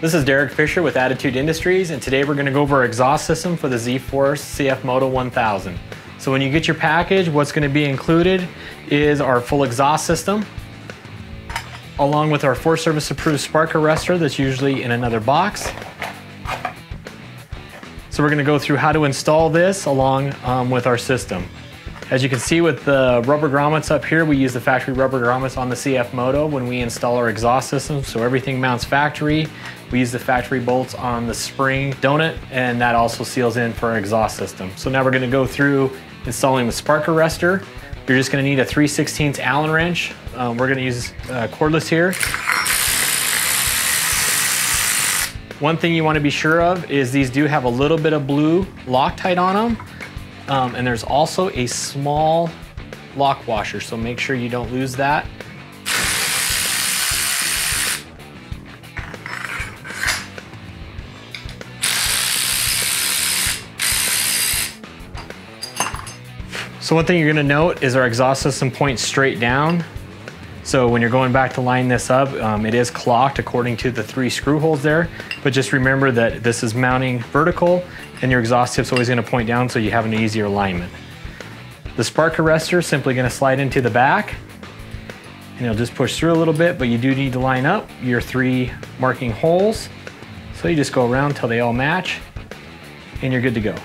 This is Derek Fisher with Attitude Industries, and today we're going to go over our exhaust system for the ZForce CFMoto 1000. So when you get your package, what's going to be included is our full exhaust system, along with our Forestry Service approved spark arrestor that's usually in another box. So we're going to go through how to install this along with our system. As you can see with the rubber grommets up here, we use the factory rubber grommets on the CFMoto when we install our exhaust system, so everything mounts factory. We use the factory bolts on the spring donut, and that also seals in for our exhaust system. So now we're going to go through installing the spark arrestor. You're just going to need a 3/16 Allen wrench. We're going to use cordless here. One thing you want to be sure of is these do have a little bit of blue Loctite on them. And there's also a small lock washer, so make sure you don't lose that. So one thing you're going to note is our exhaust system points straight down. So when you're going back to line this up, it is clocked according to the 3 screw holes there. But just remember that this is mounting vertical and your exhaust tip's always going to point down so you have an easier alignment. The spark arrestor is simply going to slide into the back and it'll just push through a little bit, but you do need to line up your 3 marking holes. So you just go around till they all match and you're good to go.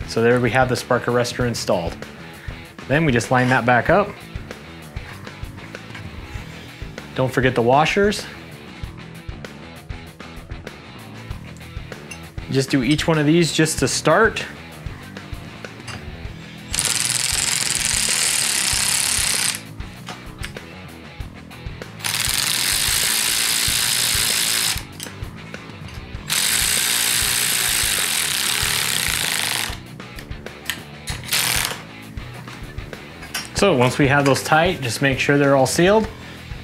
So there we have the spark arrestor installed. Then we just line that back up. Don't forget the washers. Just do each one of these just to start. So once we have those tight, just make sure they're all sealed.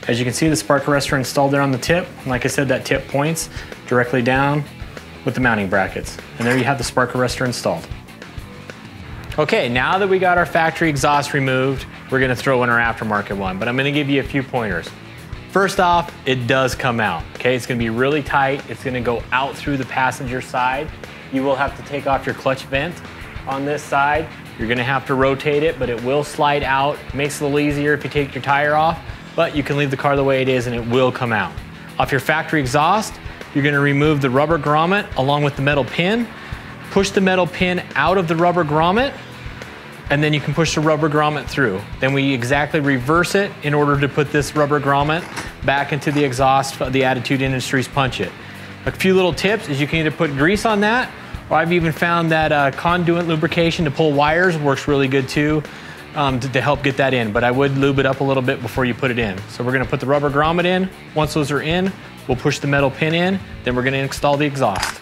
As you can see, the spark arrestor installed there on the tip. Like I said, that tip points directly down with the mounting brackets. And there you have the spark arrestor installed. Okay, now that we got our factory exhaust removed, we're gonna throw in our aftermarket one, but I'm gonna give you a few pointers. First off, it does come out, okay? It's gonna be really tight. It's gonna go out through the passenger side. You will have to take off your clutch vent on this side. You're gonna have to rotate it, but it will slide out. It makes it a little easier if you take your tire off, but you can leave the car the way it is and it will come out. Off your factory exhaust, you're gonna remove the rubber grommet along with the metal pin. Push the metal pin out of the rubber grommet, and then you can push the rubber grommet through. Then we exactly reverse it in order to put this rubber grommet back into the exhaust of the Attitude Industries punch it. A few little tips is you can either put grease on that, or I've even found that conduit lubrication to pull wires works really good too. To help get that in, but I would lube it up a little bit before you put it in. So we're gonna put the rubber grommet in. Once those are in, we'll push the metal pin in, then we're gonna install the exhaust.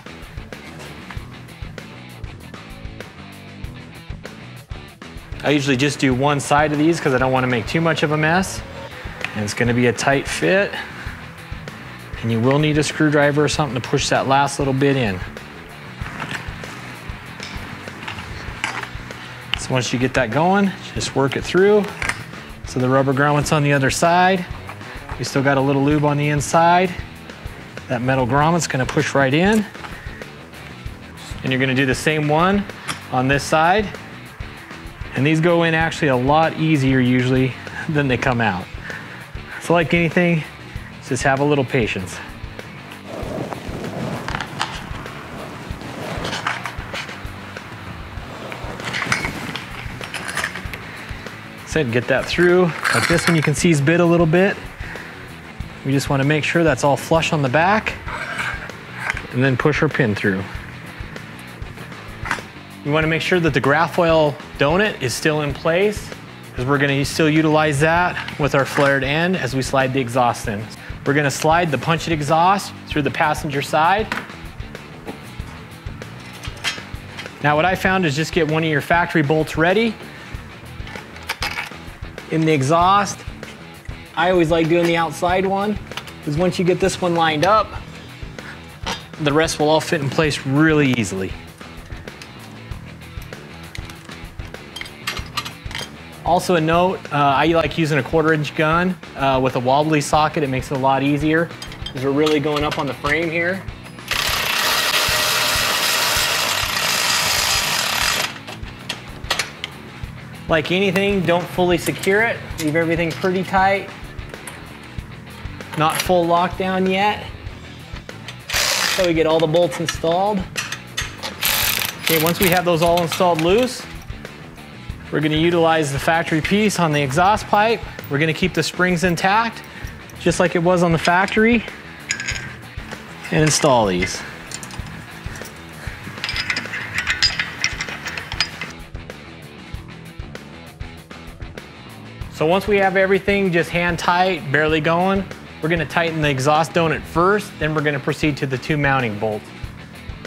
I usually just do one side of these because I don't want to make too much of a mess. And it's gonna be a tight fit. And you will need a screwdriver or something to push that last little bit in. So once you get that going, just work it through. So the rubber grommet's on the other side. We still got a little lube on the inside. That metal grommet's gonna push right in. And you're gonna do the same one on this side. And these go in actually a lot easier usually than they come out. So like anything, just have a little patience. Get that through. Like this one, you can see he's bit a little bit. We just want to make sure that's all flush on the back and then push our pin through. We want to make sure that the graphite donut is still in place because we're going to still utilize that with our flared end as we slide the exhaust in. We're going to slide the punch it exhaust through the passenger side. Now what I found is just get one of your factory bolts ready. In the exhaust, I always like doing the outside one because once you get this one lined up, the rest will all fit in place really easily. Also a note, I like using a 1/4-inch gun with a wobbly socket. It makes it a lot easier because we're really going up on the frame here. Like anything, don't fully secure it. Leave everything pretty tight. Not full lockdown yet. So we get all the bolts installed. Okay, once we have those all installed loose, we're gonna utilize the factory piece on the exhaust pipe. We're gonna keep the springs intact, just like it was on the factory, and install these. So once we have everything just hand tight, barely going, we're gonna tighten the exhaust donut first, then we're gonna proceed to the 2 mounting bolts.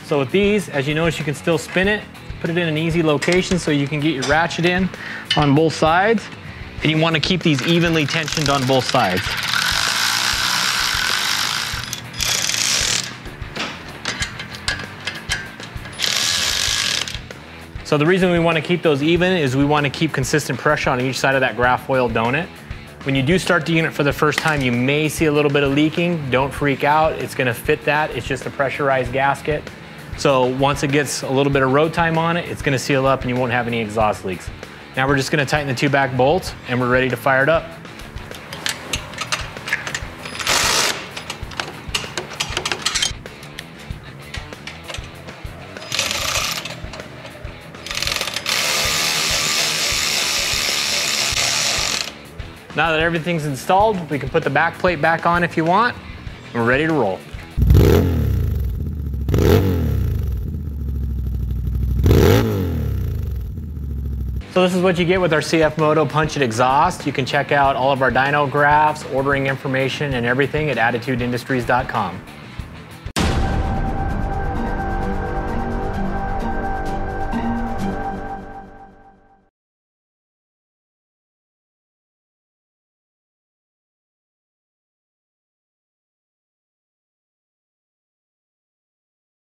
So with these, as you notice, you can still spin it, put it in an easy location so you can get your ratchet in on both sides. And you wanna keep these evenly tensioned on both sides. So the reason we want to keep those even is we want to keep consistent pressure on each side of that graph foil donut. When you do start the unit for the first time, you may see a little bit of leaking. Don't freak out, it's going to fit that. It's just a pressurized gasket. So once it gets a little bit of road time on it, it's going to seal up and you won't have any exhaust leaks. Now we're just going to tighten the 2 back bolts and we're ready to fire it up. Now that everything's installed, we can put the back plate back on if you want, and we're ready to roll. So this is what you get with our CFMoto punch-it exhaust. You can check out all of our dyno graphs, ordering information, and everything at attitudeindustries.com.